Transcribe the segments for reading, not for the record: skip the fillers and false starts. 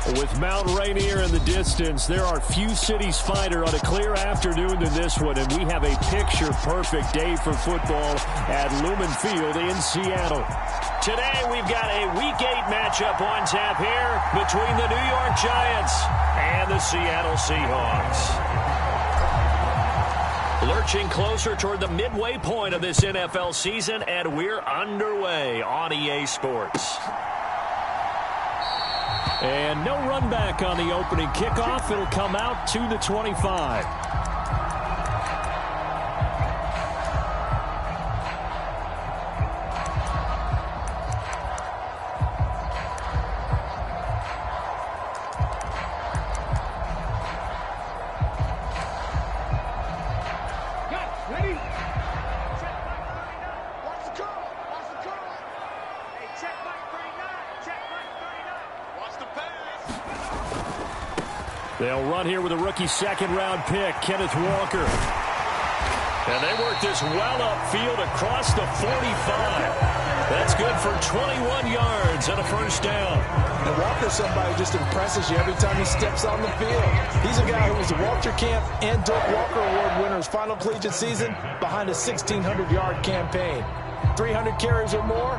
With Mount Rainier in the distance, there are few cities finer on a clear afternoon than this one, and we have a picture-perfect day for football at Lumen Field in Seattle. Today, we've got a Week 8 matchup on tap here between the New York Giants and the Seattle Seahawks. Lurching closer toward the midway point of this NFL season, and we're underway on EA Sports. And no run back on the opening kickoff. It'll come out to the 25. They'll run here with a rookie second-round pick, Kenneth Walker. And they work this well upfield across the 45. That's good for 21 yards and a first down. And Walker's somebody who just impresses you every time he steps on the field. He's a guy who was the Walter Camp and Dirk Walker Award winner's final collegiate season behind a 1,600-yard campaign. 300 carries or more,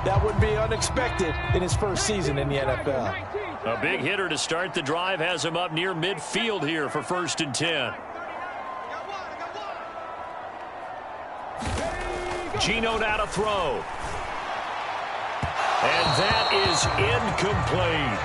that would be unexpected in his first season in the NFL. A big hitter to start the drive has him up near midfield here for 1st and 10. Geno now to throw. And that is incomplete.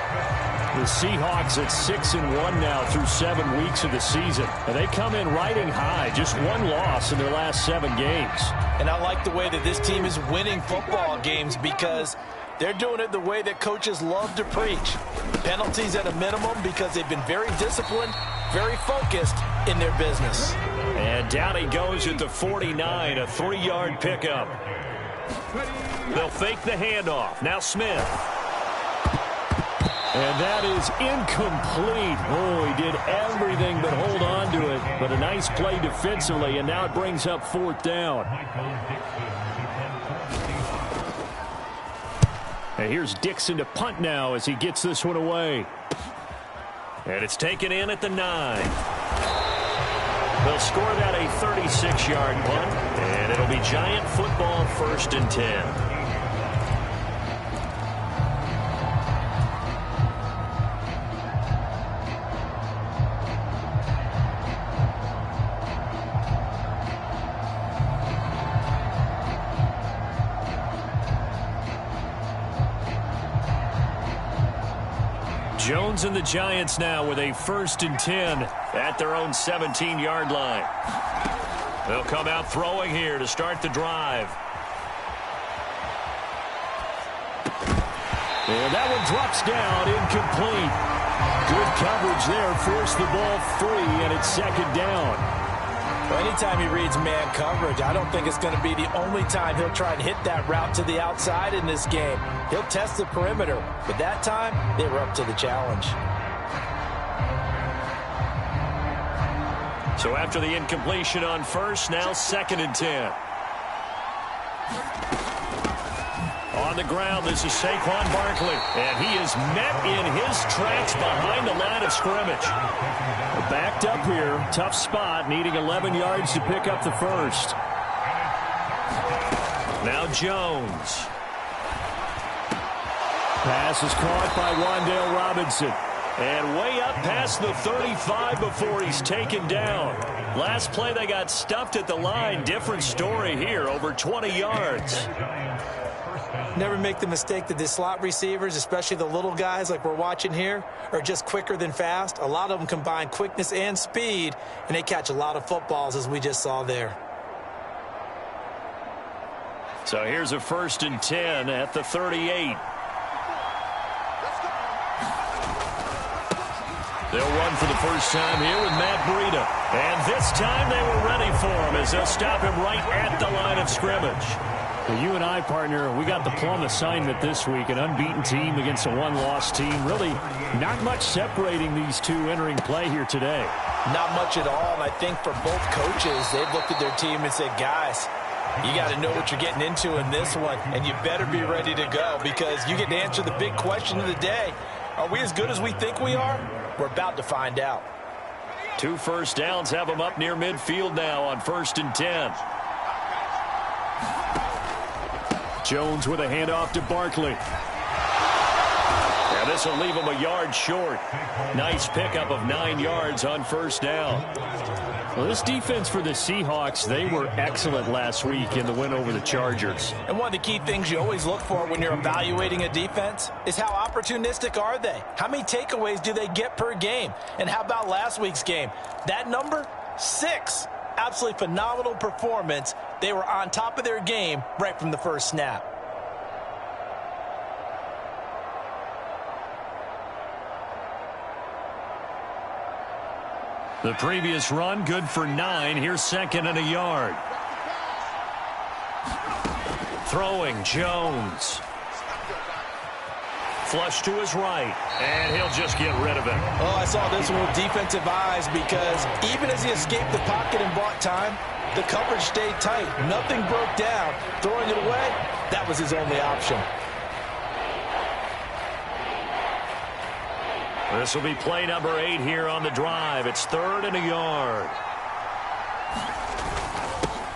The Seahawks at 6-1 now through 7 weeks of the season. And they come in riding high, just one loss in their last 7 games. And I like the way that this team is winning football games because they're doing it the way that coaches love to preach. Penalties at a minimum because they've been very disciplined, very focused in their business. And down he goes at the 49, a 3-yard pickup. They'll fake the handoff. Now Smith. And that is incomplete. Oh, he did everything but hold on to it. But a nice play defensively, and now it brings up 4th down. And here's Dixon to punt now as he gets this one away. And it's taken in at the 9. They'll score that a 36-yard punt, and it'll be Giant football 1st and 10. Jones and the Giants now with a 1st and 10 at their own 17-yard line. They'll come out throwing here to start the drive. And that one drops down, incomplete. Good coverage there, forced the ball free, and it's 2nd down. Well, anytime he reads man coverage, I don't think it's going to be the only time he'll try and hit that route to the outside in this game. He'll test the perimeter, but that time they were up to the challenge. So after the incompletion on 1st, now 2nd and 10. On the ground, this is Saquon Barkley, and he is met in his tracks behind the line of scrimmage. Backed up here, tough spot, needing 11 yards to pick up the 1st. Now Jones. Pass is caught by Wan'Dale Robinson. And way up past the 35 before he's taken down. Last play they got stuffed at the line. Different story here, over 20 yards. Never make the mistake that the slot receivers, especially the little guys like we're watching here, are just quicker than fast. A lot of them combine quickness and speed, and they catch a lot of footballs, as we just saw there. So here's a 1st and 10 at the 38. They'll run for the first time here with Matt Breida. And this time they were ready for him as they'll stop him right at the line of scrimmage. Well, you and I, partner, we got the plum assignment this week. An unbeaten team against a one-loss team. Really not much separating these two entering play here today. Not much at all. And I think for both coaches, they've looked at their team and said, guys, you got to know what you're getting into in this one, and you better be ready to go because you get to answer the big question of the day. Are we as good as we think we are? We're about to find out. 2 first downs have them up near midfield now on 1st and 10. Jones with a handoff to Barkley. And this will leave him a yard short. Nice pickup of 9 yards on 1st down. Well, this defense for the Seahawks, they were excellent last week in the win over the Chargers. And one of the key things you always look for when you're evaluating a defense is how opportunistic are they? How many takeaways do they get per game? And how about last week's game? That number, 6. Absolutely phenomenal performance. They were on top of their game right from the first snap. The previous run, good for 9. Here's 2nd and a yard. Throwing, Jones. Flush to his right, and he'll just get rid of it. Oh, I saw this one with defensive eyes because even as he escaped the pocket and bought time, the coverage stayed tight. Nothing broke down. Throwing it away, that was his only option. This will be play number 8 here on the drive. It's 3rd and a yard.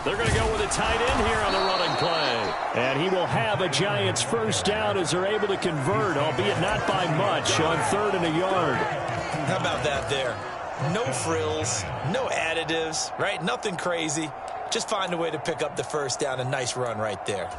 They're going to go with a tight end here on the running play. And he will have a Giants first down as they're able to convert, albeit not by much, on 3rd and a yard. How about that there? No frills, no additives, right? Nothing crazy. Just find a way to pick up the first down. A nice run right there.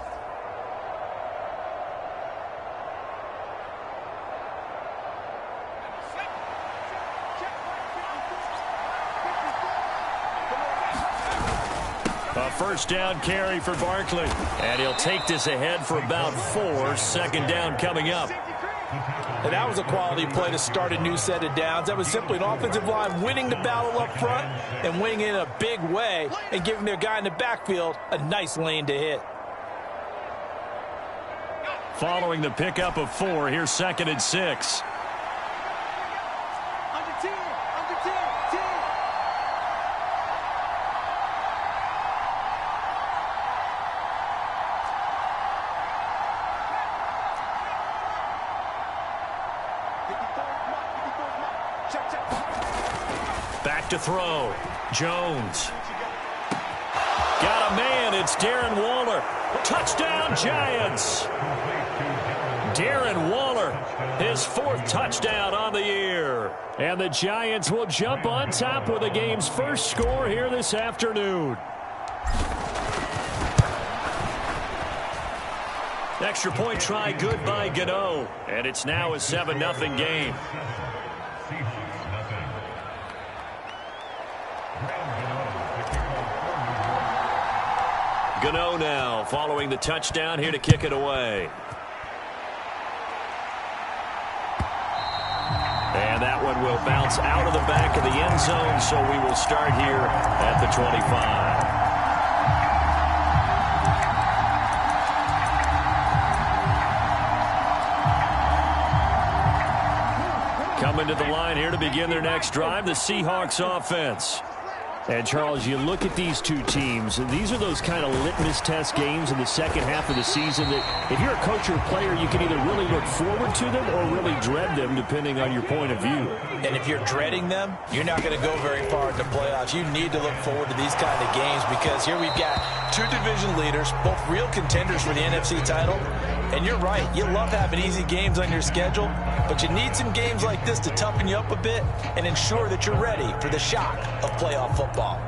A first down carry for Barkley. And he'll take this ahead for about 4. 2nd down coming up. And that was a quality play to start a new set of downs. That was simply an offensive line winning the battle up front and winning it in a big way and giving their guy in the backfield a nice lane to hit. Following the pickup of 4, here's 2nd and 6. Back to throw. Jones. Got a man. It's Darren Waller. Touchdown, Giants. Darren Waller, his 4th touchdown on the year. And the Giants will jump on top with the game's first score here this afternoon. Extra point try good by Gano. And it's now a 7-0 game. Gano now following the touchdown here to kick it away. And that one will bounce out of the back of the end zone, so we will start here at the 25. Coming to the line here to begin their next drive, the Seahawks offense. And, Charles, you look at these two teams, and these are those kind of litmus test games in the second half of the season that if you're a coach or a player, you can either really look forward to them or really dread them, depending on your point of view. And if you're dreading them, you're not going to go very far in the playoffs. You need to look forward to these kind of games because here we've got 2 division leaders, both real contenders for the NFC title. And you're right, you love having easy games on your schedule, but you need some games like this to toughen you up a bit and ensure that you're ready for the shock of playoff football.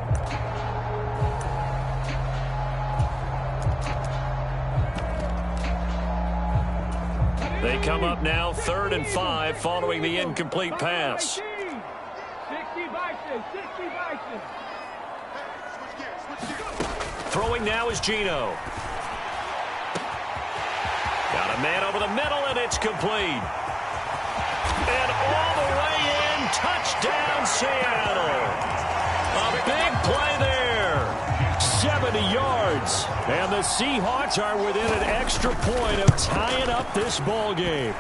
They come up now 3rd and 5 following the incomplete pass. Throwing now is Geno. Got a man over the middle, and it's complete. And all the way in, touchdown Seattle. A big play there. 70 yards. And the Seahawks are within an extra point of tying up this ball game.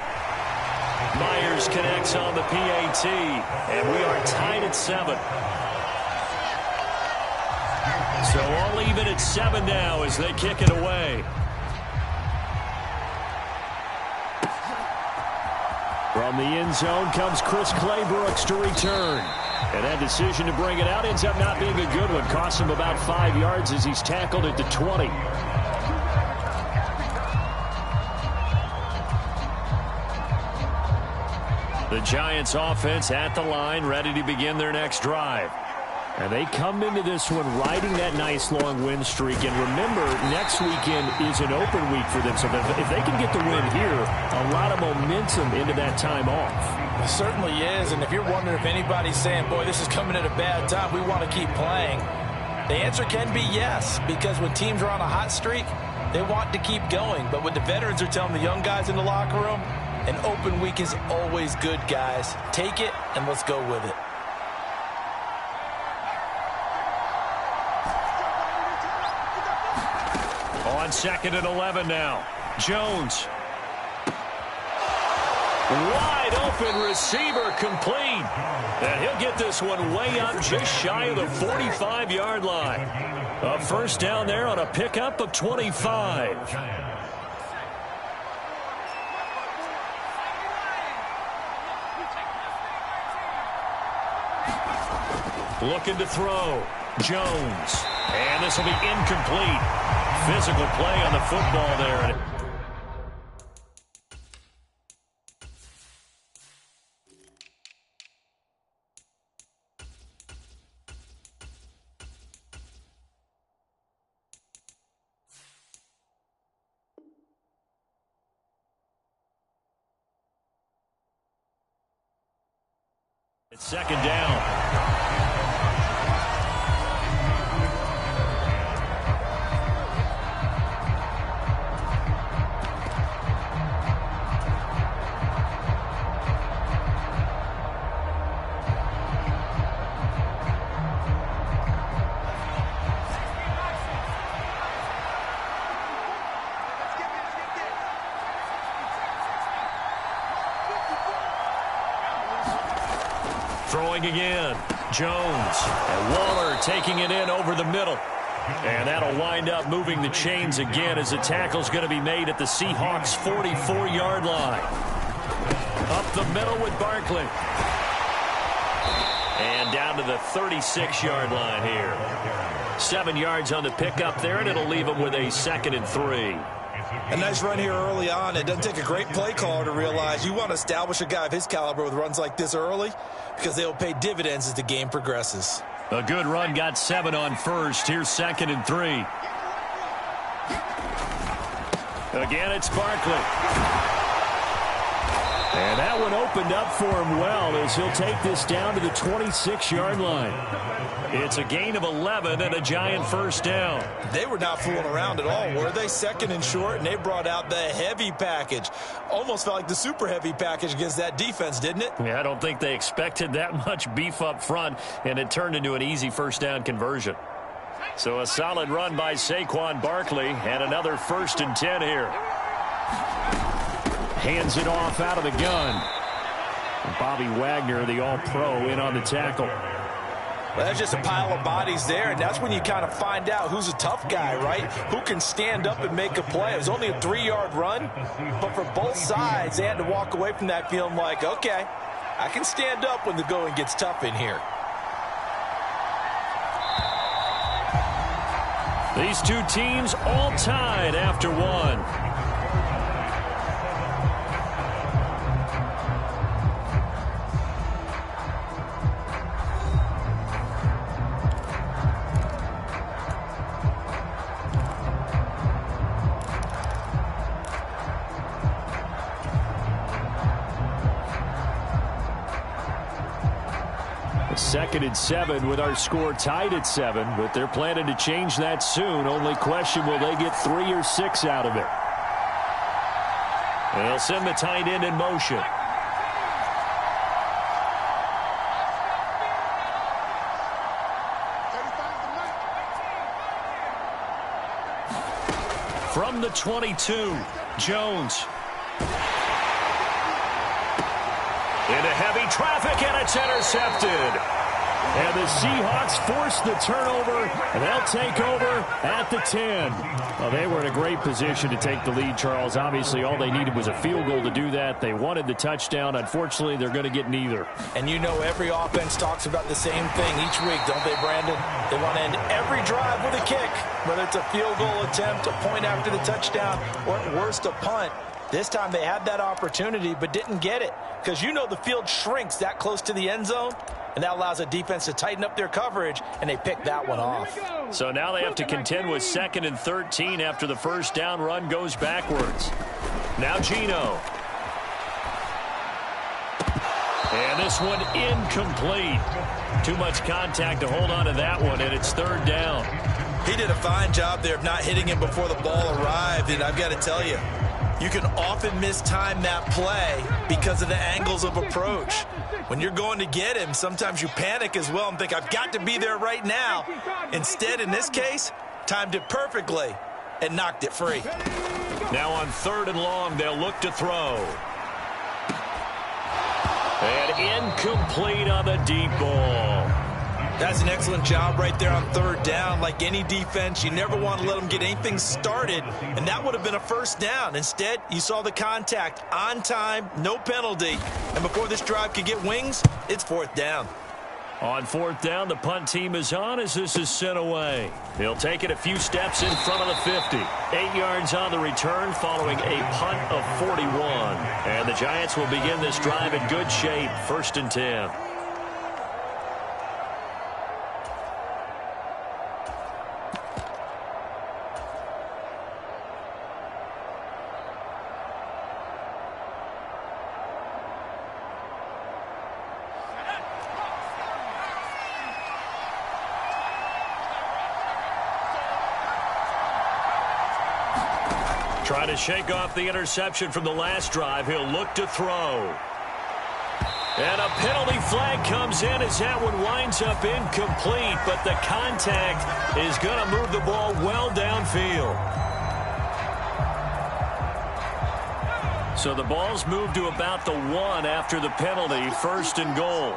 Myers connects on the PAT, and we are tied at 7. So all even at 7 now as they kick it away. From the end zone comes Chris Claybrooks to return. And that decision to bring it out ends up not being a good one. Costs him about 5 yards as he's tackled at the 20. The Giants offense at the line, ready to begin their next drive. And they come into this one riding that nice long win streak. And remember, next weekend is an open week for them. So if they can get the win here, a lot of momentum into that time off. It certainly is. And if you're wondering if anybody's saying, boy, this is coming at a bad time, we want to keep playing, the answer can be yes. Because when teams are on a hot streak, they want to keep going. But what the veterans are telling the young guys in the locker room, an open week is always good, guys. Take it and let's go with it. On 2nd and 11 now. Jones. Wide open receiver complete. And he'll get this one way up just shy of the 45-yard line. A first down there on a pickup of 25. Looking to throw. Jones. And this will be incomplete. Physical play on the football there. It's second down. Throwing again. Jones. And Waller taking it in over the middle. And that'll wind up moving the chains again as the tackle's going to be made at the Seahawks' 44-yard line. Up the middle with Barkley. And down to the 36-yard line here. 7 yards on the pickup there, and it'll leave them with a 2nd and 3. A nice run here early on. It doesn't take a great play caller to realize you want to establish a guy of his caliber with runs like this early because they'll pay dividends as the game progresses. A good run, got 7 on first. Here's 2nd and 3. Again, it's Barkley. And that one opened up for him well as he'll take this down to the 26-yard line. It's a gain of 11 and a Giant first down. They were not fooling around at all, were they? 2nd and short, and they brought out the heavy package. Almost felt like the super heavy package against that defense, didn't it? Yeah, I don't think they expected that much beef up front, and it turned into an easy first down conversion. So a solid run by Saquon Barkley, and another 1st and 10 here. Hands it off out of the gun. Bobby Wagner, the all-pro, in on the tackle. Well, that's just a pile of bodies there, and that's when you kind of find out who's a tough guy, right? Who can stand up and make a play. It was only a 3-yard run, but for both sides, they had to walk away from that feeling like, okay, I can stand up when the going gets tough in here. These two teams all tied after one. Second and 7 with our score tied at 7, but they're planning to change that soon. Only question, will they get 3 or 6 out of it? And they'll send the tight end in motion. From the 22, Jones. Into heavy traffic, and it's intercepted. And the Seahawks force the turnover, and they'll take over at the 10. Well, they were in a great position to take the lead, Charles. Obviously, all they needed was a field goal to do that. They wanted the touchdown. Unfortunately, they're going to get neither. And you know every offense talks about the same thing each week, don't they, Brandon? They want to end every drive with a kick, whether it's a field goal attempt, a point after the touchdown, or at worst, a punt. This time they had that opportunity but didn't get it because you know the field shrinks that close to the end zone, and that allows a defense to tighten up their coverage, and they pick that one off. So now they have to contend with 2nd and 13 after the first down run goes backwards. Now Geno. And this one incomplete. Too much contact to hold on to that one, and it's 3rd down. He did a fine job there of not hitting him before the ball arrived, and I've got to tell you, you can often mistime that play because of the angles of approach. When you're going to get him, sometimes you panic as well and think, I've got to be there right now. Instead, in this case, timed it perfectly and knocked it free. Now on 3rd and long, they'll look to throw. And incomplete on the deep ball. That's an excellent job right there on 3rd down. Like any defense, you never want to let them get anything started, and that would have been a 1st down. Instead, you saw the contact on time, no penalty, and before this drive could get wings, it's 4th down. On 4th down, the punt team is on as this is sent away. He'll take it a few steps in front of the 50. 8 yards on the return following a punt of 41. And the Giants will begin this drive in good shape, 1st and 10. Trying to shake off the interception from the last drive. He'll look to throw. And a penalty flag comes in as that one winds up incomplete, but the contact is going to move the ball well downfield. So the ball's moved to about the 1 after the penalty, 1st and goal.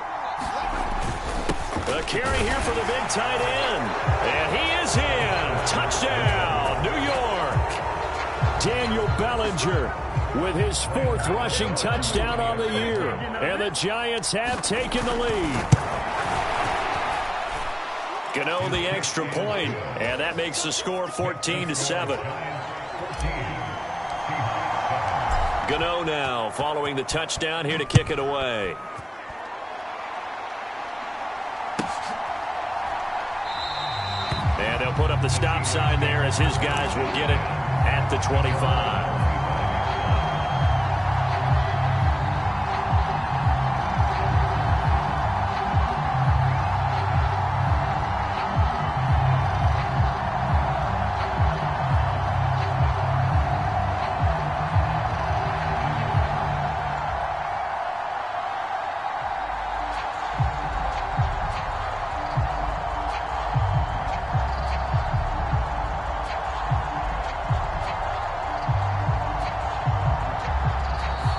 A carry here for the big tight end. And he is in. Touchdown, New York. Daniel Bellinger with his 4th rushing touchdown on the year. And the Giants have taken the lead. Gano the extra point, and that makes the score 14-7. Gano now following the touchdown here to kick it away. And they'll put up the stop sign there as his guys will get it at the 25.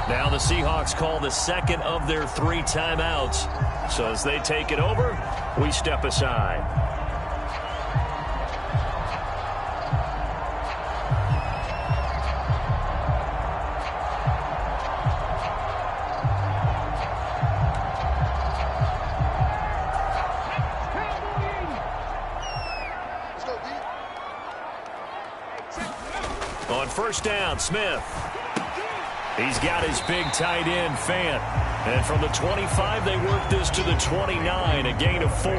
Now the Seahawks call the 2nd of their 3 timeouts. So as they take it over, we step aside. On 1st down, Smith. He's got his big tight end, Fant. And from the 25, they work this to the 29, a gain of 4.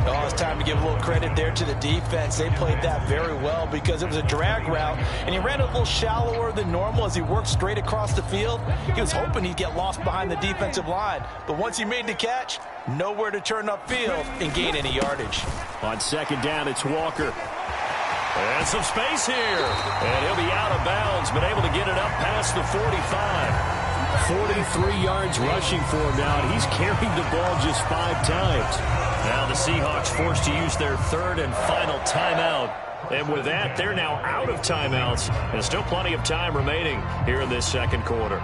Oh, it's time to give a little credit there to the defense. They played that very well because it was a drag route, and he ran a little shallower than normal as he worked straight across the field. He was hoping he'd get lost behind the defensive line, but once he made the catch, nowhere to turn upfield and gain any yardage. On 2nd down, it's Walker. And some space here. And he'll be out of bounds, but able to get it up past the 45. 43 yards rushing for him now, and he's carried the ball just 5 times. Now the Seahawks forced to use their 3rd and final timeout. And with that, they're now out of timeouts. And still plenty of time remaining here in this 2nd quarter.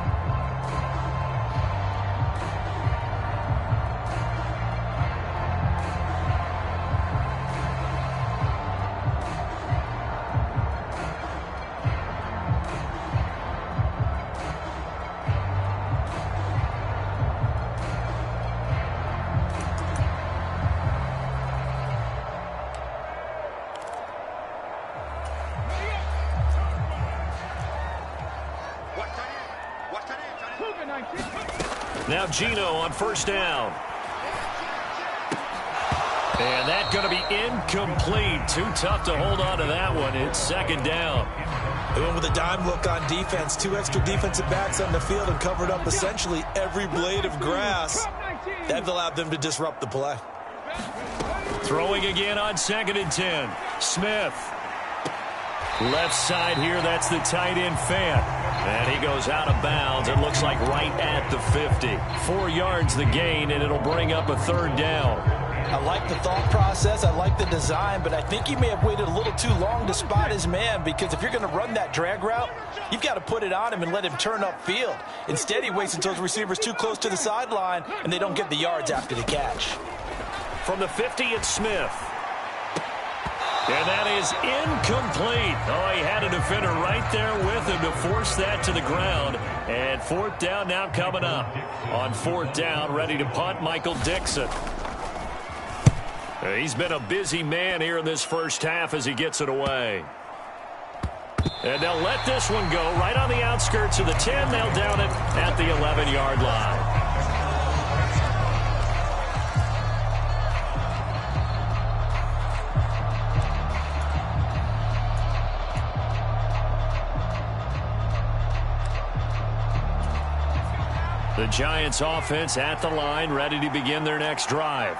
Now Geno on first down. And that's going to be incomplete. Too tough to hold on to that one. It's second down. They went with a dime look on defense. 2 extra defensive backs on the field and covered up essentially every blade of grass. That allowed them to disrupt the play. Throwing again on 2nd and 10. Smith. Left side here, that's the tight end Fant. And he goes out of bounds. It looks like right at the 50. 4 yards the gain, and it'll bring up a 3rd down. I like the thought process. I like the design, but I think he may have waited a little too long to spot his man, because if you're going to run that drag route, you've got to put it on him and let him turn upfield. Instead, he waits until his receiver's too close to the sideline, and they don't get the yards after the catch. From the 50, it's Smith. And that is incomplete. Oh, he had a defender right there with him to force that to the ground. And 4th down now coming up. On 4th down, ready to punt, Michael Dixon. He's been a busy man here in this first half as he gets it away. And they'll let this one go right on the outskirts of the 10. They'll down it at the 11-yard line. The Giants offense at the line, ready to begin their next drive.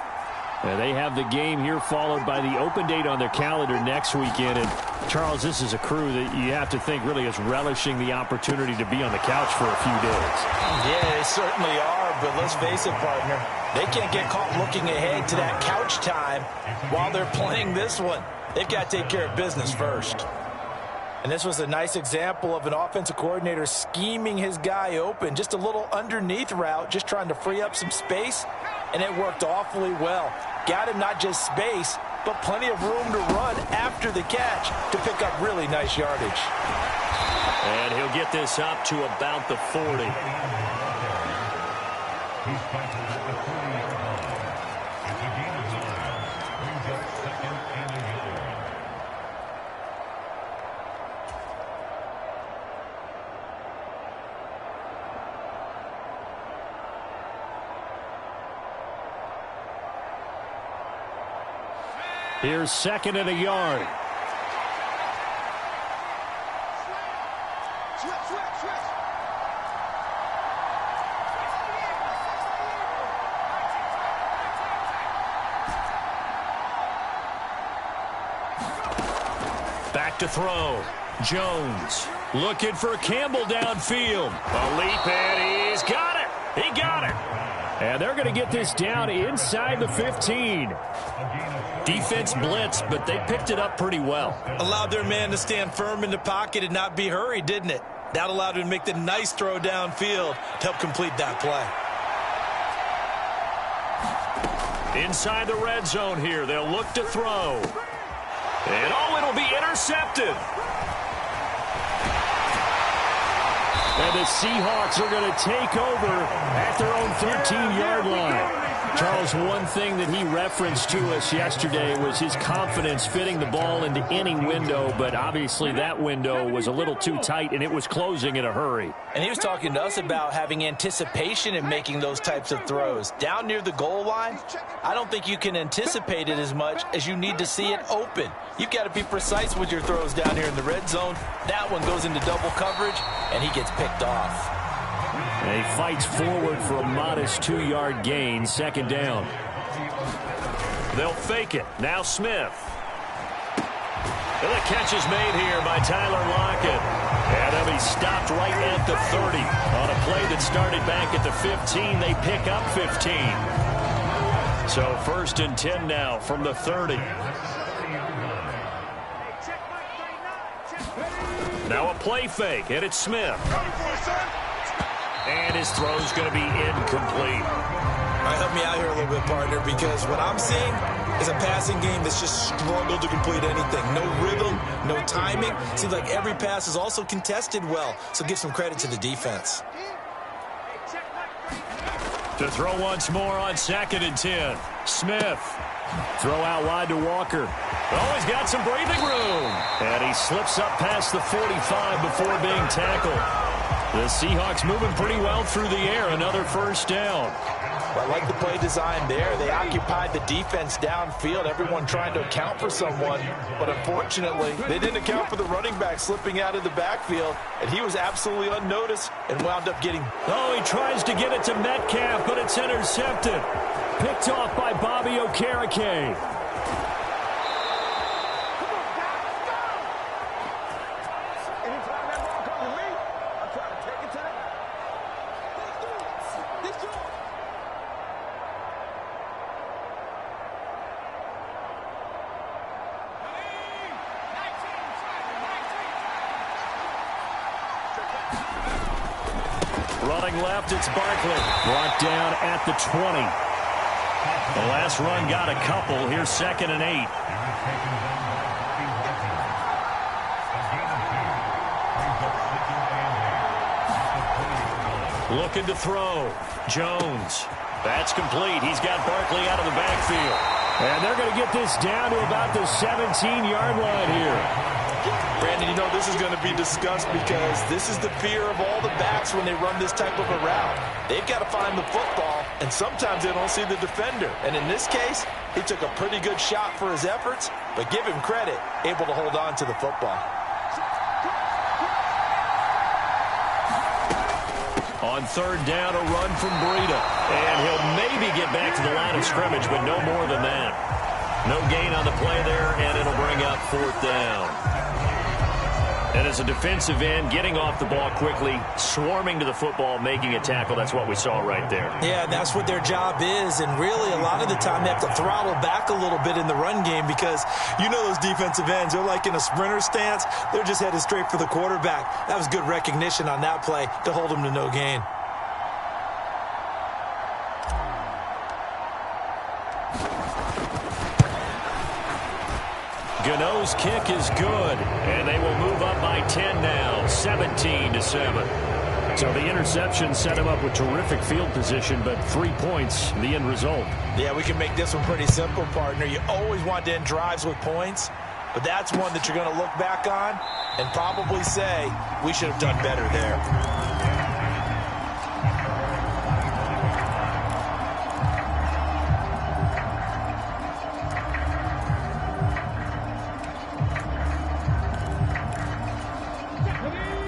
They have the game here followed by the open date on their calendar next weekend. And, Charles, this is a crew that you have to think really is relishing the opportunity to be on the couch for a few days. Yeah, they certainly are, but let's face it, partner. They can't get caught looking ahead to that couch time while they're playing this one. They've got to take care of business first. And this was a nice example of an offensive coordinator scheming his guy open. Just a little underneath route, just trying to free up some space, and it worked awfully well. Got him not just space, but plenty of room to run after the catch to pick up really nice yardage. And he'll get this up to about the 40. Here's 2nd and a yard. Back to throw. Jones looking for Campbell downfield. A leap, and he's got it. He got it. And they're going to get this down inside the 15. Defense blitzed, but they picked it up pretty well. Allowed their man to stand firm in the pocket and not be hurried, didn't it? That allowed him to make the nice throw downfield to help complete that play. Inside the red zone here, they'll look to throw. And it'll be intercepted. And the Seahawks are going to take over at their own 13-yard line. Charles, one thing that he referenced to us yesterday was his confidence fitting the ball into any window, but obviously that window was a little too tight, and it was closing in a hurry. And he was talking to us about having anticipation in making those types of throws. Down near the goal line, I don't think you can anticipate it as much as you need to see it open. You've got to be precise with your throws down here in the red zone. That one goes into double coverage, and he gets picked off. And he fights forward for a modest 2-yard gain, 2nd down. They'll fake it. Now Smith. And the catch is made here by Tyler Lockett. And he'll be stopped right at the 30. On a play that started back at the 15, they pick up 15. So 1st and 10 now from the 30. Now a play fake, and it's Smith. And his throw's going to be incomplete. All right, help me out here a little bit, partner, because what I'm seeing is a passing game that's just struggled to complete anything. No rhythm, no timing. Seems like every pass is also contested well, so give some credit to the defense. To throw once more on 2nd and 10. Smith. Throw out wide to Walker. Oh, he's got some breathing room. And he slips up past the 45 before being tackled. The Seahawks moving pretty well through the air. Another first down. Well, I like the play design there. They occupied the defense downfield, everyone trying to account for someone. But unfortunately, they didn't account for the running back slipping out of the backfield, and he was absolutely unnoticed and wound up getting... Oh, he tries to get it to Metcalf, but it's intercepted. Picked off by Bobby Okereke. Running left, it's Barkley. Brought down at the 20. The last run got a couple. Here's 2nd and 8. Looking to throw. Jones. That's complete. He's got Barkley out of the backfield. And they're going to get this down to about the 17-yard line here. Brandon, you know, this is going to be discussed because this is the fear of all the backs when they run this type of a route. They've got to find the football, and sometimes they don't see the defender. And in this case, he took a pretty good shot for his efforts, but give him credit, able to hold on to the football. On 3rd down, a run from Breida. And he'll maybe get back to the line of scrimmage, but no more than that. No gain on the play there, and it'll bring up 4th down. And as a defensive end, getting off the ball quickly, swarming to the football, making a tackle, that's what we saw right there. Yeah, that's what their job is, and really a lot of the time they have to throttle back a little bit in the run game because you know those defensive ends, they're like in a sprinter stance. They're just headed straight for the quarterback. That was good recognition on that play to hold them to no gain. Gano's kick is good, and they will move up by 10 now, 17-7. So the interception set him up with terrific field position, but 3 points, the end result. Yeah, we can make this one pretty simple, partner. You always want to end drives with points, but that's one that you're going to look back on and probably say, we should have done better there.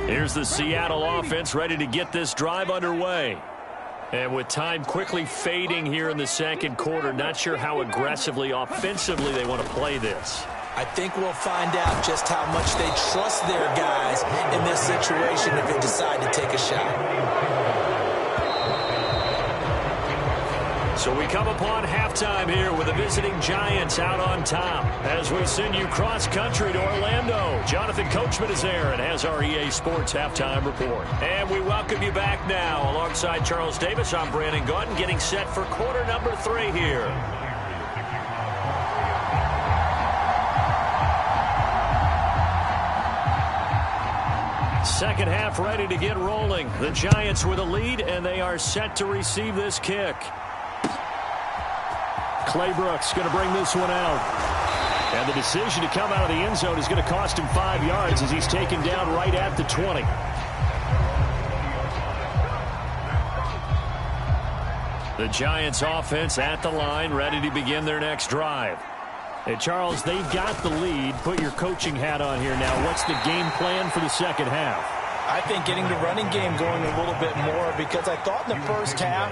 Here's the Seattle offense ready to get this drive underway. And with time quickly fading here in the 2nd quarter, not sure how aggressively, offensively they want to play this. I think we'll find out just how much they trust their guys in this situation if they decide to take a shot. So we come upon halftime here with the visiting Giants out on top. As we send you cross-country to Orlando, Jonathan Coachman is there and has our EA Sports halftime report. And we welcome you back now. Alongside Charles Davis, I'm Brandon Gaudin, getting set for quarter number 3 here. Second half ready to get rolling. The Giants with a lead, and they are set to receive this kick. Clay Brooks going to bring this one out. And the decision to come out of the end zone is going to cost him 5 yards as he's taken down right at the 20. The Giants offense at the line, ready to begin their next drive. Hey, Charles, they've got the lead. Put your coaching hat on here now. What's the game plan for the second half? I think getting the running game going a little bit more because I thought in the first half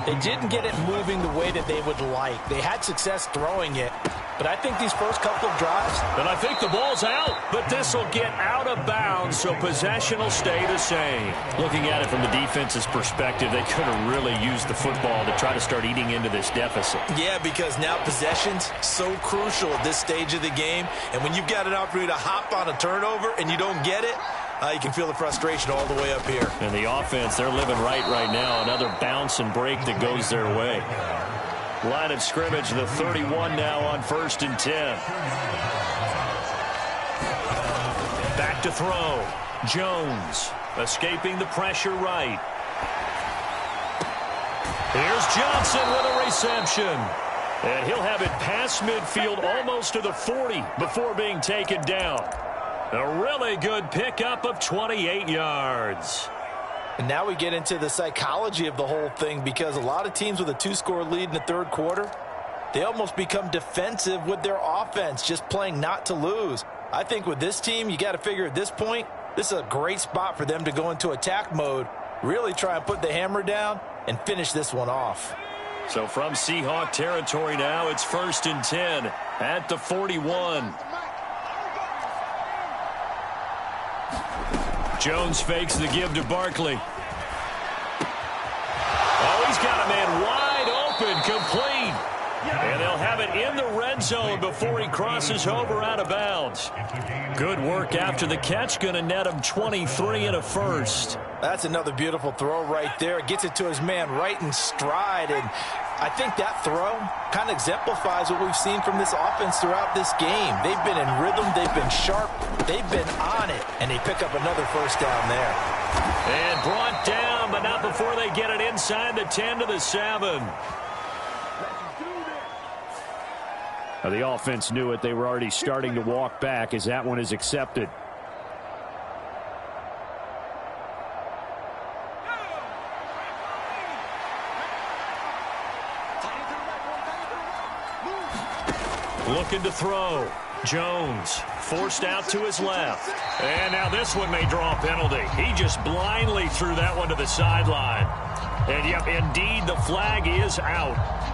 they didn't get it moving the way that they would like. They had success throwing it, but I think these first couple of drives... And I think the ball's out, but this will get out of bounds, so possession will stay the same. Looking at it from the defense's perspective, they could have really used the football to try to start eating into this deficit. Yeah, because now possession's so crucial at this stage of the game, and when you've got an opportunity to hop on a turnover and you don't get it, you can feel the frustration all the way up here. And the offense, they're living right now. Another bounce and break that goes their way. Line of scrimmage, the 31 now on 1st and 10. Back to throw. Jones escaping the pressure right. Here's Johnson with a reception. And he'll have it past midfield almost to the 40 before being taken down. A really good pickup of 28 yards. And now we get into the psychology of the whole thing, because a lot of teams with a 2-score lead in the third quarter, they almost become defensive with their offense, just playing not to lose. I think with this team, you got to figure at this point, this is a great spot for them to go into attack mode, really try and put the hammer down and finish this one off. So from Seahawk territory now, it's 1st and 10 at the 41. Jones fakes the give to Barkley. Oh, he's got a man wide open, complete. And they'll have it in the red zone before he crosses over out of bounds. Good work after the catch. Going to net him 23 and a first. That's another beautiful throw right there. Gets it to his man right in stride. And I think that throw kind of exemplifies what we've seen from this offense throughout this game. They've been in rhythm. They've been sharp. They've been on it. And they pick up another first down there. And brought down, but not before they get it inside the 10 to the 7. Now, the offense knew it. They were already starting to walk back as that one is accepted. Looking to throw. Jones forced out to his left. And now this one may draw a penalty. He just blindly threw that one to the sideline. And, yep, indeed, the flag is out.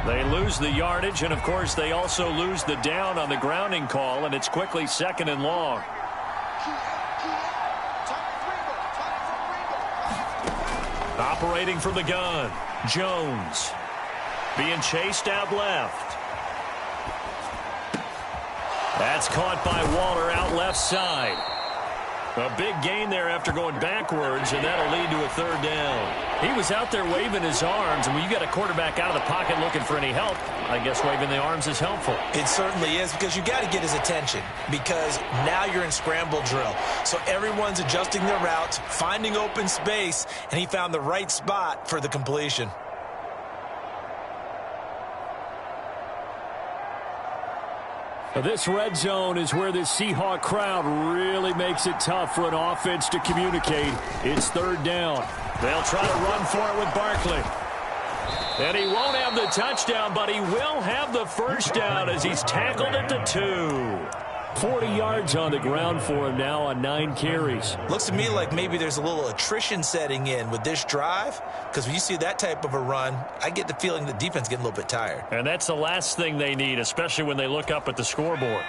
They lose the yardage, and, of course, they also lose the down on the grounding call, and it's quickly 2nd and long. Operating from the gun, Jones. Being chased out left. That's caught by Waller out left side. A big gain there after going backwards, and that'll lead to a 3rd down. He was out there waving his arms, and when you got a quarterback out of the pocket looking for any help, I guess waving the arms is helpful. It certainly is, because you got to get his attention, because now you're in scramble drill. So everyone's adjusting their routes, finding open space, and he found the right spot for the completion. This red zone is where this Seahawk crowd really makes it tough for an offense to communicate. It's 3rd down. They'll try to run for it with Barkley. And he won't have the touchdown, but he will have the first down as he's tackled at the 2. 40 yards on the ground for him now on 9 carries. Looks to me like maybe there's a little attrition setting in with this drive, because when you see that type of a run, I get the feeling the defense getting a little bit tired. And that's the last thing they need, especially when they look up at the scoreboard.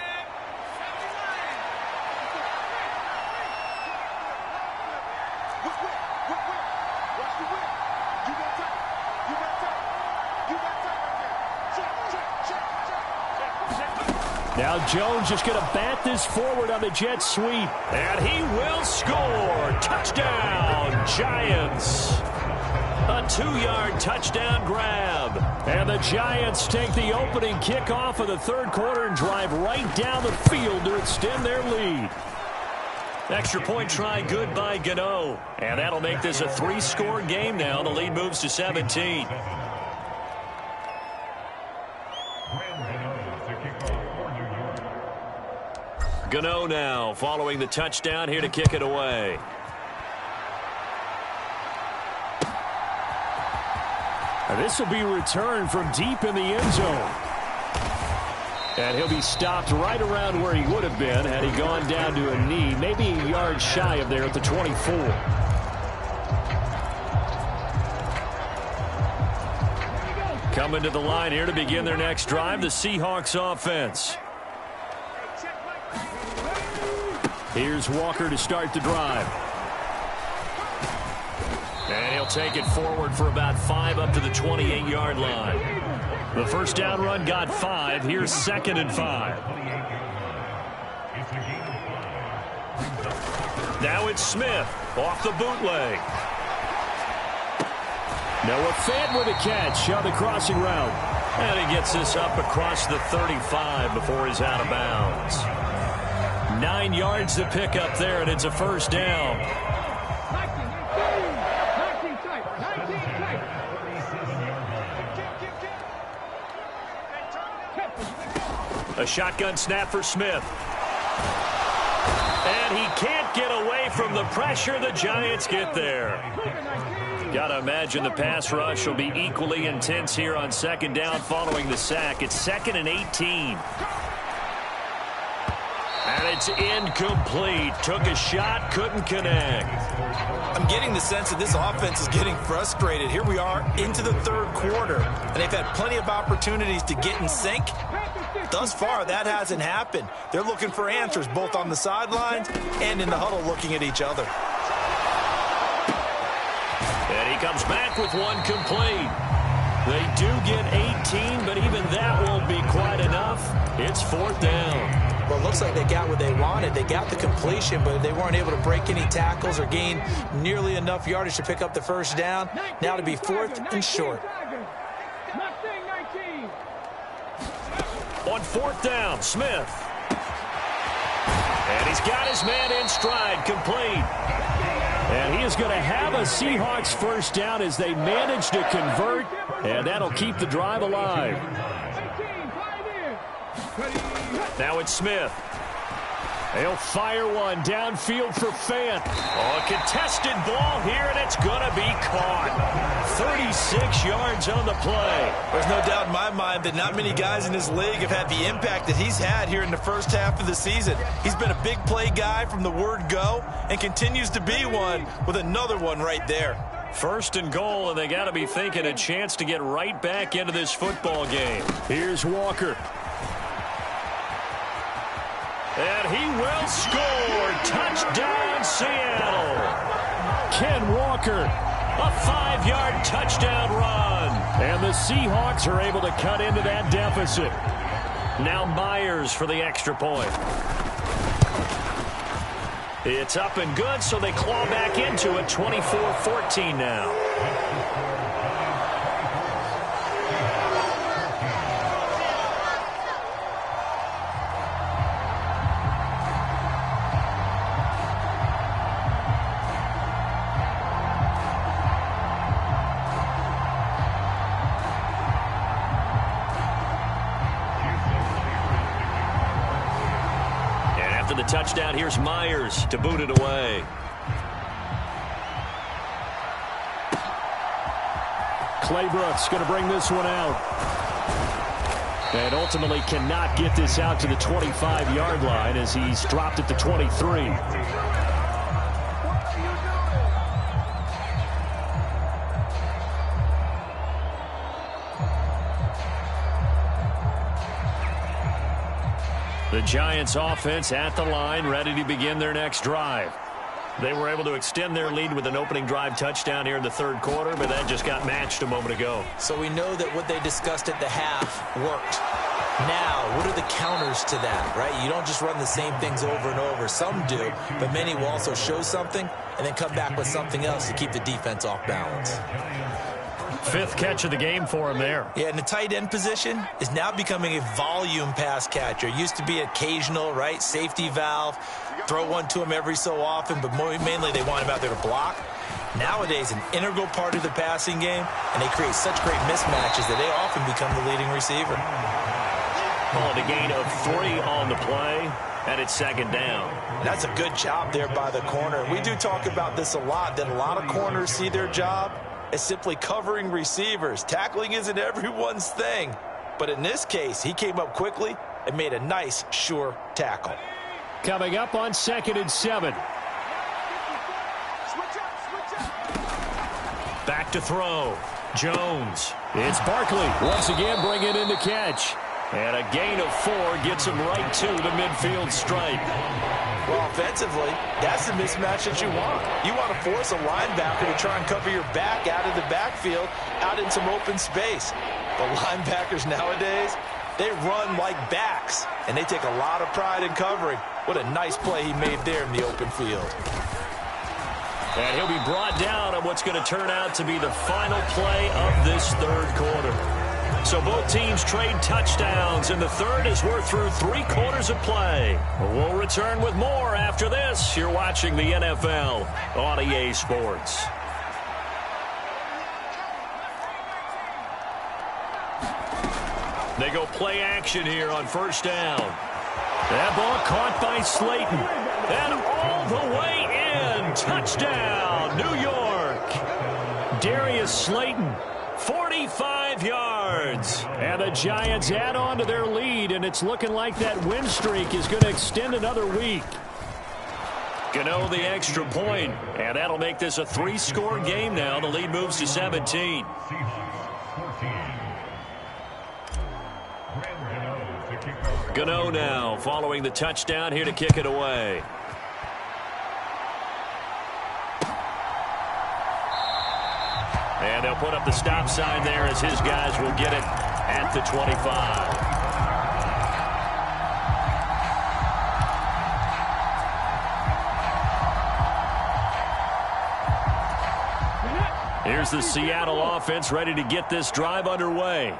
Now Jones just going to bat this forward on the jet sweep. And he will score. Touchdown, Giants. A 2-yard touchdown grab. And the Giants take the opening kickoff of the 3rd quarter and drive right down the field to extend their lead. Extra point try good by Gano. And that'll make this a 3-score game now. The lead moves to 17. Gano now following the touchdown here to kick it away. And this will be returned from deep in the end zone. And he'll be stopped right around where he would have been had he gone down to a knee, maybe a yard shy of there at the 24. Coming to the line here to begin their next drive, the Seahawks offense. Here's Walker to start the drive. And he'll take it forward for about 5 up to the 28-yard line. The first down run got 5. Here's 2nd and 5. Now it's Smith off the bootleg. Noah Fant with a catch on the crossing route. And he gets this up across the 35 before he's out of bounds. 9 yards to pick up there, and it's a first down. A shotgun snap for Smith. And he can't get away from the pressure. The Giants get there. Got to imagine the pass rush will be equally intense here on second down following the sack. It's 2nd and 18. And it's incomplete. Took a shot, couldn't connect. I'm getting the sense that this offense is getting frustrated. Here we are into the third quarter, and they've had plenty of opportunities to get in sync. Thus far, that hasn't happened. They're looking for answers both on the sidelines and in the huddle looking at each other. And he comes back with one complete. They do get 18, but even that won't be quite enough. It's 4th down. Well, it looks like they got what they wanted. They got the completion, but they weren't able to break any tackles or gain nearly enough yardage to pick up the first down. Now to be 4th and short. On 4th down, Smith. And he's got his man in stride, complete. And he is going to have a Seahawks first down as they manage to convert, and that'll keep the drive alive. Now it's Smith. They'll fire one downfield for Fant. Oh, a contested ball here, and it's going to be caught. 36 yards on the play. There's no doubt in my mind that not many guys in this league have had the impact that he's had here in the first half of the season. He's been a big play guy from the word go and continues to be one with another one right there. 1st and goal, and they got to be thinking a chance to get right back into this football game. Here's Walker. And he will score. Touchdown, Seattle. Ken Walker, a 5-yard touchdown run. And the Seahawks are able to cut into that deficit. Now Myers for the extra point. It's up and good, so they claw back into it. 24-14 now. The touchdown, here's Myers to boot it away. Claybrooks going to bring this one out. And ultimately cannot get this out to the 25-yard line as he's dropped at the 23. The Giants offense at the line, ready to begin their next drive. They were able to extend their lead with an opening drive touchdown here in the third quarter, but that just got matched a moment ago. So we know that what they discussed at the half worked. Now, what are the counters to that, right? You don't just run the same things over and over. Some do, but many will also show something and then come back with something else to keep the defense off balance. 5th catch of the game for him there. Yeah, and the tight end position is now becoming a volume pass catcher. Used to be occasional, right? Safety valve. Throw one to him every so often, but mainly they want him out there to block. Nowadays, an integral part of the passing game, and they create such great mismatches that they often become the leading receiver. Oh, the gain of 3 on the play, and it's 2nd down. That's a good job there by the corner. We do talk about this a lot, that a lot of corners see their job as simply covering receivers. Tackling isn't everyone's thing. But in this case, he came up quickly and made a nice, sure tackle. Coming up on 2nd and 7. Back to throw. Jones. It's Barkley. Once again bringing in the catch. And a gain of 4 gets him right to the midfield stripe. Well, offensively, that's the mismatch that you want. You want to force a linebacker to try and cover your back out of the backfield, out in some open space. But linebackers nowadays, they run like backs, and they take a lot of pride in covering. What a nice play he made there in the open field. And he'll be brought down on what's going to turn out to be the final play of this third quarter. So both teams trade touchdowns in the third as we're through 3 quarters of play. We'll return with more after this. You're watching the NFL on EA Sports. They go play action here on first down. That ball caught by Slayton. And all the way in. Touchdown, New York. Darius Slayton, 45 yards. And the Giants add on to their lead, and it's looking like that win streak is going to extend another week. Gano the extra point, and that'll make this a 3-score game now. The lead moves to 17. Gano now following the touchdown here to kick it away. And they'll put up the stop sign there as his guys will get it at the 25. Here's the Seattle offense ready to get this drive underway.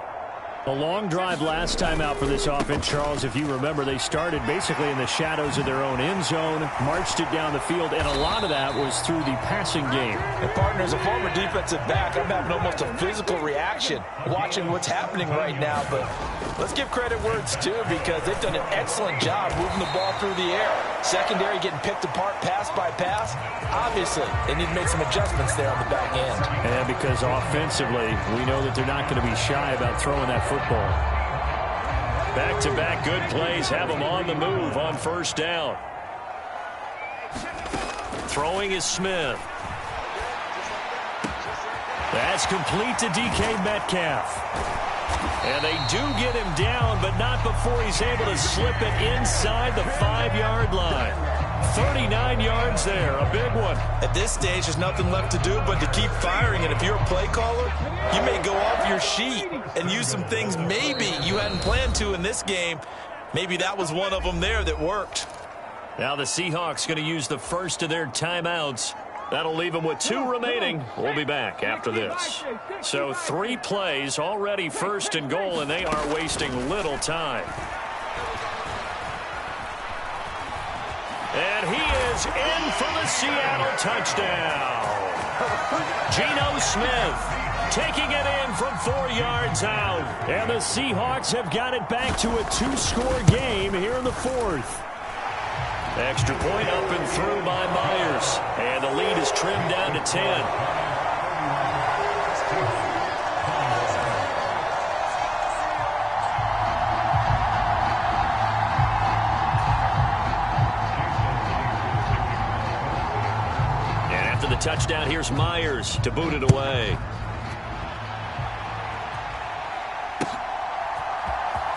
A long drive last time out for this offense, Charles. If you remember, they started basically in the shadows of their own end zone, marched it down the field, and a lot of that was through the passing game. And partner, as a former defensive back, I'm having almost a physical reaction watching what's happening right now. But let's give credit where it's due, because they've done an excellent job moving the ball through the air. Secondary getting picked apart pass by pass. Obviously, they need to make some adjustments there on the back end. And because offensively, we know that they're not going to be shy about throwing that football. Back-to-back good plays have them on the move on first down. Throwing is Smith. That's complete to DK Metcalf. And they do get him down, but not before he's able to slip it inside the 5-yard line. 39 yards there, a big one. At this stage, there's nothing left to do but to keep firing. And if you're a play caller, you may go off your sheet and use some things maybe you hadn't planned to in this game. Maybe that was one of them there that worked. Now the Seahawks going to use the first of their timeouts. That'll leave them with 2 remaining. We'll be back after this. So 3 plays already first and goal, and they are wasting little time. And he is in for the Seattle touchdown. Geno Smith taking it in from 4 yards out. And the Seahawks have got it back to a 2-score game here in the 4th. Extra point up and through by Myers. And the lead is trimmed down to 10. The touchdown, here's Myers to boot it away.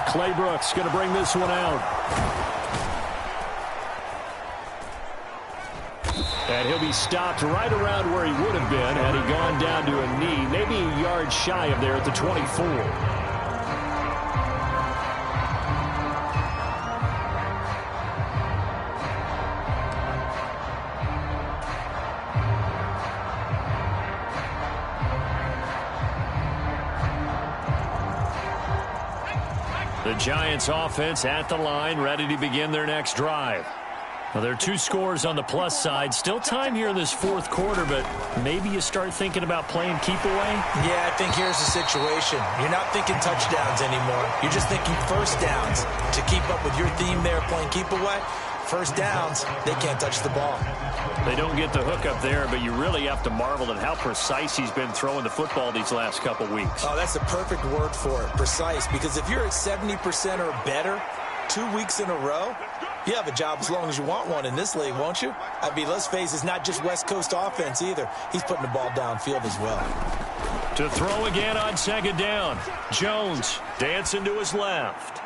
Clay Brooks going to bring this one out. And he'll be stopped right around where he would have been had he gone down to a knee, maybe a yard shy of there at the 24. The Giants offense at the line, ready to begin their next drive. Well, there are 2 scores on the plus side. Still time here in this 4th quarter, but maybe you start thinking about playing keep away? Yeah, I think here's the situation. You're not thinking touchdowns anymore. You're just thinking first downs. To keep up with your theme there, playing keep away, first downs, they can't touch the ball. They don't get the hook up there, but you really have to marvel at how precise he's been throwing the football these last couple weeks. Oh, that's the perfect word for it, precise, because if you're at 70% or better 2 weeks in a row, you have a job as long as you want one in this league, won't you? I mean, let's face it, it's not just West Coast offense either. He's putting the ball downfield as well. To throw again on second down. Jones dancing to his left.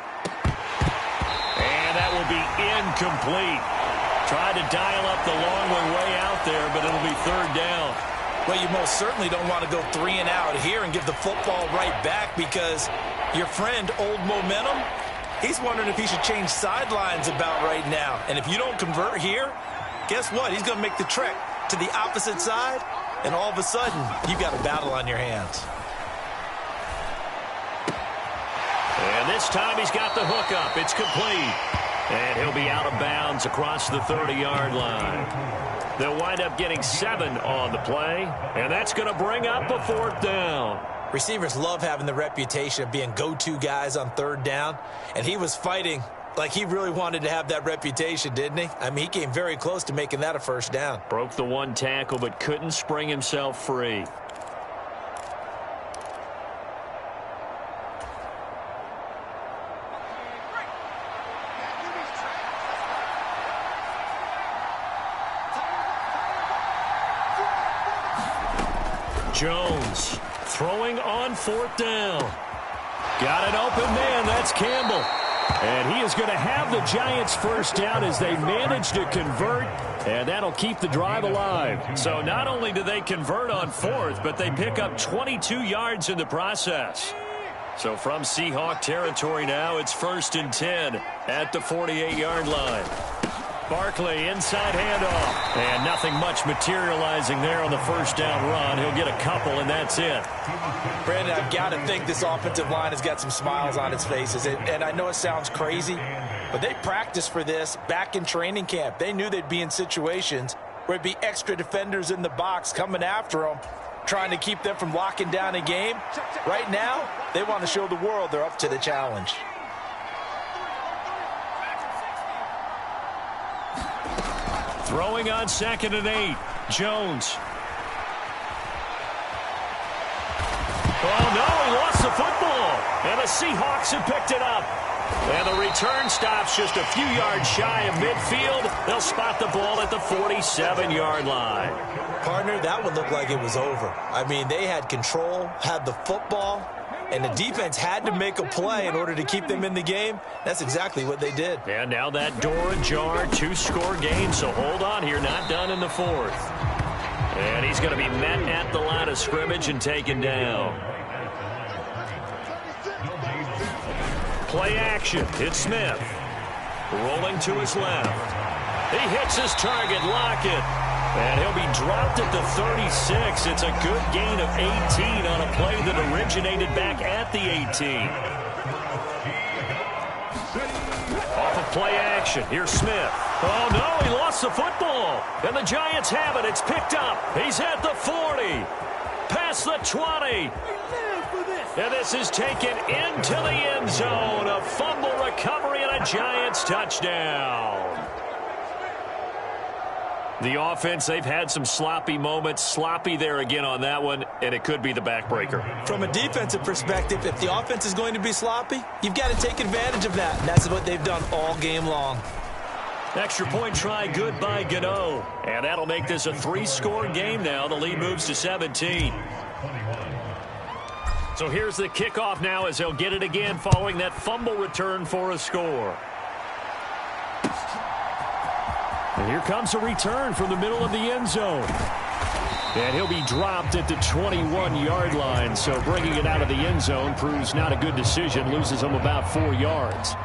And that will be incomplete. Tried to dial up the long one way out there, but it'll be 3rd down. Well, you most certainly don't want to go 3 and out here and give the football right back, because your friend, Old Momentum, he's wondering if he should change sidelines about right now. And if you don't convert here, guess what? He's going to make the trek to the opposite side, and all of a sudden, you've got a battle on your hands. this time he's got the hook up. It's complete. And he'll be out of bounds across the 30-yard line. They'll wind up getting 7 on the play, and that's going to bring up a 4th down. Receivers love having the reputation of being go-to guys on 3rd down, and he was fighting like he really wanted to have that reputation, didn't he? I mean, he came very close to making that a 1st down. Broke the 1 tackle, but couldn't spring himself free. Jones throwing on 4th down. Got an open man. That's Campbell. And he is going to have the Giants' 1st down as they manage to convert, and that'll keep the drive alive. So not only do they convert on 4th, but they pick up 22 yards in the process. So from Seahawk territory now, it's 1st and 10 at the 48-yard line. Barkley, inside handoff. And nothing much materializing there on the 1st down run. He'll get a couple, and that's it. Brandon, I've got to think this offensive line has got some smiles on its faces. And I know it sounds crazy, but they practiced for this back in training camp. They knew they'd be in situations where it'd be extra defenders in the box coming after them, trying to keep them from locking down a game. Right now, they want to show the world they're up to the challenge. Throwing on 2nd and 8. Jones. Oh, no, he lost the football. And the Seahawks have picked it up. And the return stops just a few yards shy of midfield. They'll spot the ball at the 47-yard line. Partner, that one looked like it was over. I mean, they had control, had the football, and the defense had to make a play in order to keep them in the game. That's exactly what they did. And now that door ajar, 2-score game, so hold on here, not done in the 4th. And he's going to be met at the line of scrimmage and taken down. Play action. It's Smith. Rolling to his left. He hits his target, Lockett. And he'll be dropped at the 36. It's a good gain of 18 on a play that originated back at the 18. Off of play action. Here's Smith. Oh, no, he lost the football. And the Giants have it. It's picked up. He's at the 40. Past the 20. And this is taken into the end zone. A fumble recovery and a Giants touchdown. The offense, they've had some sloppy moments. Sloppy there again on that one, and it could be the backbreaker. From a defensive perspective, if the offense is going to be sloppy, you've got to take advantage of that. And that's what they've done all game long. Extra point try good by Gano. And that'll make this a 3-score game now. The lead moves to 17. So here's the kickoff now as they'll get it again following that fumble return for a score. And here comes a return from the middle of the end zone. And he'll be dropped at the 21-yard line. So bringing it out of the end zone proves not a good decision. Loses him about 4 yards.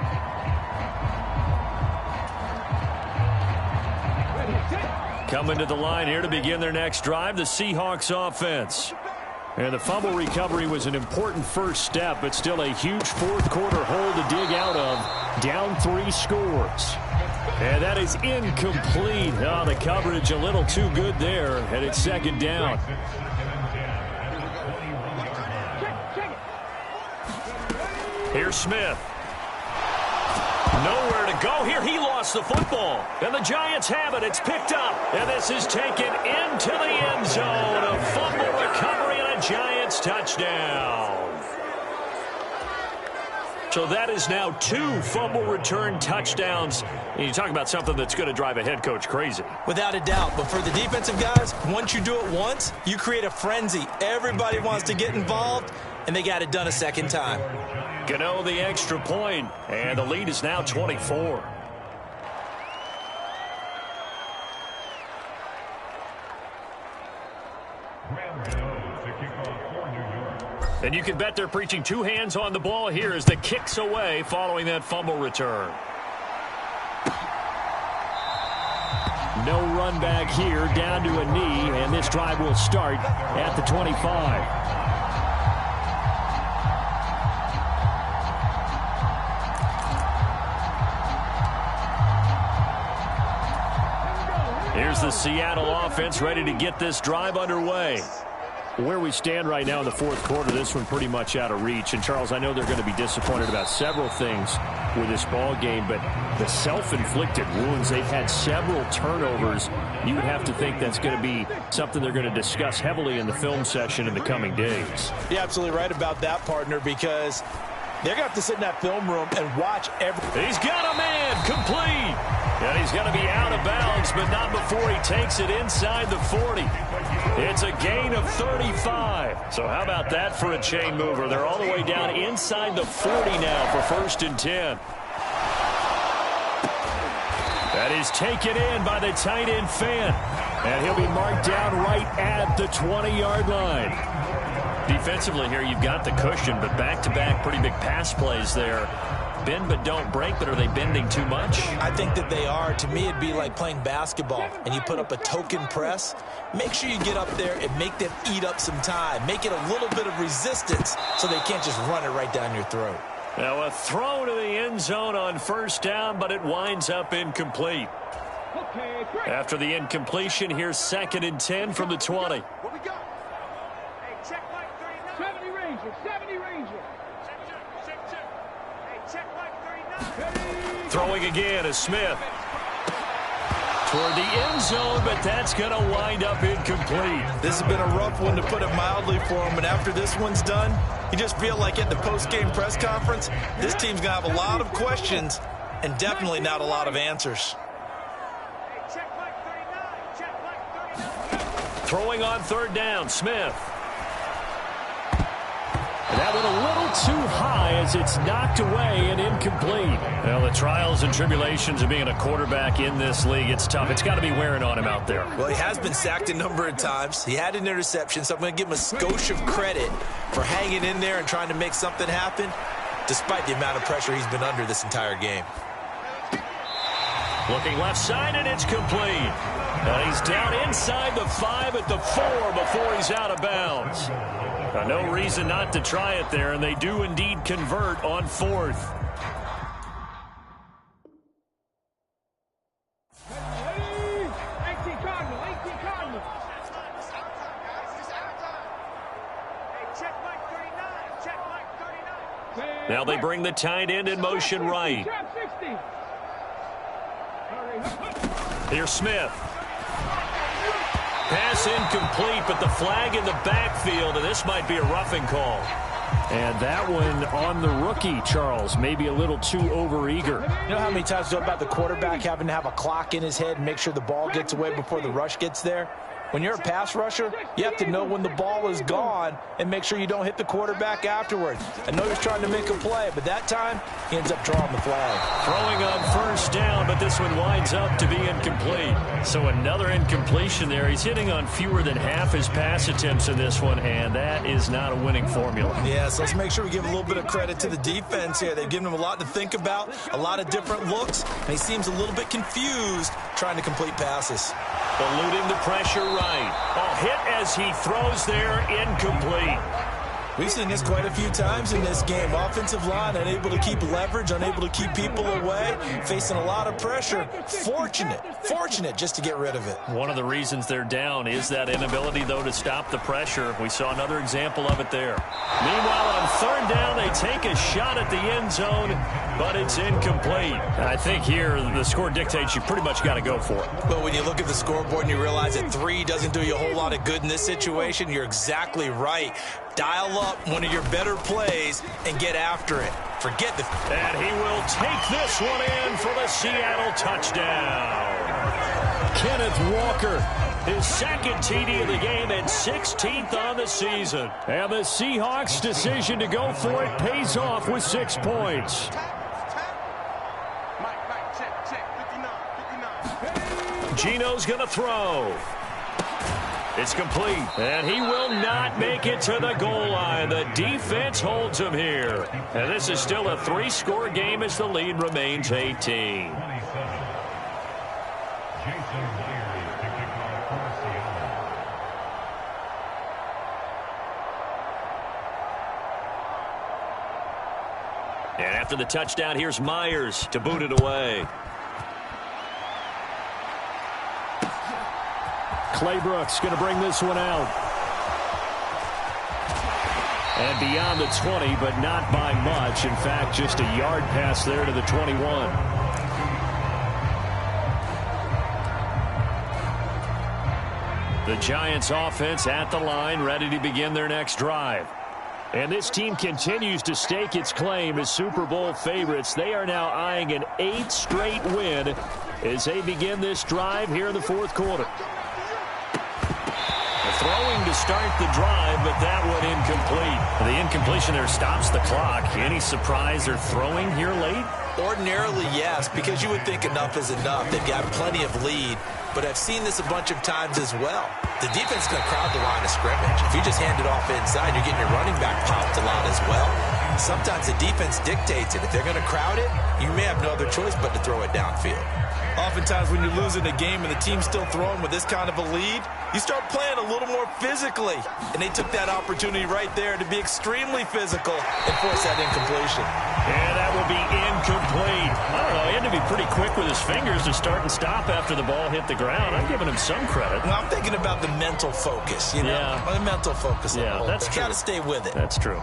Coming to the line here to begin their next drive, the Seahawks offense. And the fumble recovery was an important first step, but still a huge fourth-quarter hole to dig out of. Down 3 scores. And that is incomplete. Oh, the coverage a little too good there, and it's 2nd down. Here's Smith. Nowhere to go here. He lost the football. And the Giants have it. It's picked up. And this is taken into the end zone. A fumble recovery and a Giants touchdown. So that is now 2 fumble return touchdowns. And you talk about something that's going to drive a head coach crazy. Without a doubt. But for the defensive guys, once you do it once, you create a frenzy. Everybody wants to get involved, and they got it done a second time. Gano the extra point, and the lead is now 24. And you can bet they're preaching 2 hands on the ball here as the kick's away following that fumble return. No run back here, down to a knee, and this drive will start at the 25. here's the Seattle offense ready to get this drive underway. Where we stand right now in the fourth quarter, this one pretty much out of reach. And, Charles, I know they're going to be disappointed about several things with this ball game, but the self-inflicted wounds, they've had several turnovers. You would have to think that's going to be something they're going to discuss heavily in the film session in the coming days. You're absolutely right about that, partner, because they're going to have to sit in that film room and watch every... He's got a man, complete. And he's going to be out of bounds, but not before he takes it inside the 40. It's a gain of 35. So how about that for a chain mover? They're all the way down inside the 40 now for 1st and 10. That is taken in by the tight end, Fant. And he'll be marked down right at the 20-yard line. Defensively here, you've got the cushion, but back-to-back pretty big pass plays there. Bend but don't break, but are they bending too much? I think that they are. To me, it'd be like playing basketball, and you put up a token press. Make sure you get up there and make them eat up some time. Make it a little bit of resistance so they can't just run it right down your throat. Now a throw to the end zone on 1st down, but it winds up incomplete. After the incompletion, here's 2nd and 10 from the 20. What we got? Hey, check like 39. 70 Ranger, 70 Ranger. Check. Hey, check like 39. Throwing again is Smith. Toward the end zone, but that's going to wind up incomplete. This has been a rough one, to put it mildly, for him. And after this one's done, you just feel like at the post-game press conference, this team's going to have a lot of questions and definitely not a lot of answers. Hey, check like 39. Check like 39. Throwing on 3rd down, Smith. And that went a little too high as it's knocked away and incomplete. Well, the trials and tribulations of being a quarterback in this league, it's tough. It's got to be wearing on him out there. Well, he has been sacked a number of times. He had an interception, so I'm going to give him a skosh of credit for hanging in there and trying to make something happen, despite the amount of pressure he's been under this entire game. Looking left side, and it's complete. And he's down inside the 5 at the 4 before he's out of bounds. No reason not to try it there, and they do indeed convert on 4th. Now they bring the tight end in motion right. Here's Smith. Pass incomplete, but the flag in the backfield, and this might be a roughing call. And that one on the rookie, Charles, maybe a little too overeager. You know how many times we talk about the quarterback having to have a clock in his head and make sure the ball gets away before the rush gets there? When you're a pass rusher, you have to know when the ball is gone and make sure you don't hit the quarterback afterwards. I know he's trying to make a play, but that time he ends up drawing the flag. Throwing on 1st down, but this one winds up to be incomplete. So another incompletion there. He's hitting on fewer than half his pass attempts in this one, and that is not a winning formula. Yeah, so let's make sure we give a little bit of credit to the defense here. They've given him a lot to think about, a lot of different looks, and he seems a little bit confused trying to complete passes. Eluding the pressure right. Hit as he throws there, incomplete. We've seen this quite a few times in this game. Offensive line unable to keep leverage, unable to keep people away, facing a lot of pressure. Fortunate just to get rid of it. One of the reasons they're down is that inability, though, to stop the pressure. We saw another example of it there. Meanwhile, on 3rd down, they take a shot at the end zone, but it's incomplete. I think here the score dictates you pretty much got to go for it. Well, when you look at the scoreboard and you realize that 3 doesn't do you a whole lot of good in this situation, you're exactly right. Dial up one of your better plays and get after it. Forget the... And he will take this one in for the Seattle touchdown. Kenneth Walker, his 2nd TD of the game and 16th on the season. And the Seahawks' decision to go for it pays off with 6 points. Gino's going to throw. It's complete, and he will not make it to the goal line. The defense holds him here. And this is still a 3-score game as the lead remains 18. And after the touchdown, here's Myers to boot it away. Clay Brooks going to bring this one out. And beyond the 20, but not by much. In fact, just a yard pass there to the 21. The Giants offense at the line, ready to begin their next drive. And this team continues to stake its claim as Super Bowl favorites. They are now eyeing an 8th straight win as they begin this drive here in the fourth quarter. Throwing to start the drive, but that one incomplete. The incompletion there stops the clock. Any surprise they're throwing here late? Ordinarily, yes, because you would think enough is enough. They've got plenty of lead, but I've seen this a bunch of times as well. The defense is going to crowd the line of scrimmage. If you just hand it off inside, you're getting your running back popped a lot as well. Sometimes the defense dictates it. If they're going to crowd it, you may have no other choice but to throw it downfield. Oftentimes when you're losing a game and the team's still throwing with this kind of a lead, you start playing a little more physically. And they took that opportunity right there to be extremely physical and force that incompletion. And that will be incomplete. I don't know, he had to be pretty quick with his fingers to start and stop after the ball hit the ground. I'm giving him some credit. Well, I'm thinking about the mental focus, you know? Yeah. The mental focus. Yeah, that's true. Got to stay with it. That's true.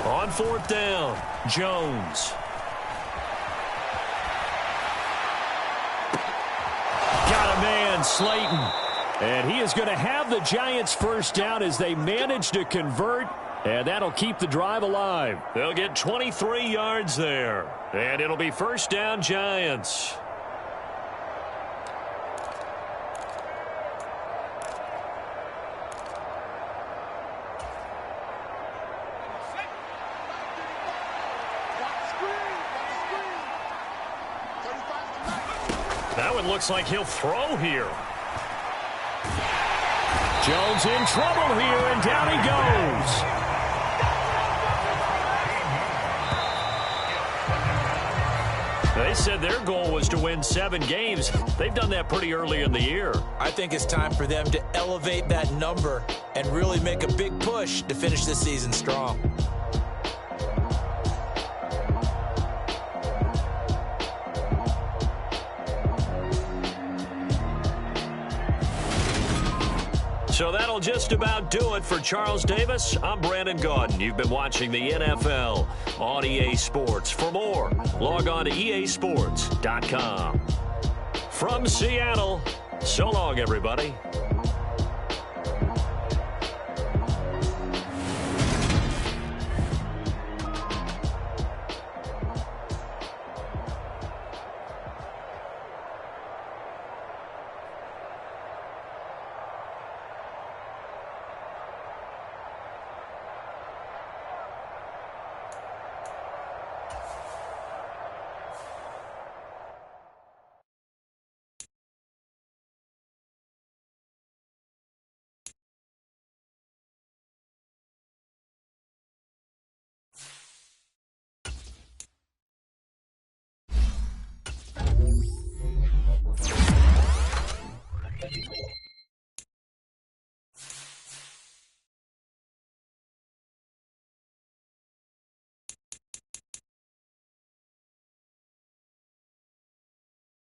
On fourth down, Jones. Got a man, Slayton. And he is going to have the Giants first down as they manage to convert. And that'll keep the drive alive. They'll get 23 yards there. And it'll be first down, Giants. That one looks like he'll throw here. Jones in trouble here, and down he goes. They said their goal was to win 7 games. They've done that pretty early in the year. I think it's time for them to elevate that number and really make a big push to finish this season strong. So that'll just about do it for Charles Davis. I'm Brandon Gaudin. You've been watching the NFL on EA Sports. For more, log on to easports.com. From Seattle, so long, everybody.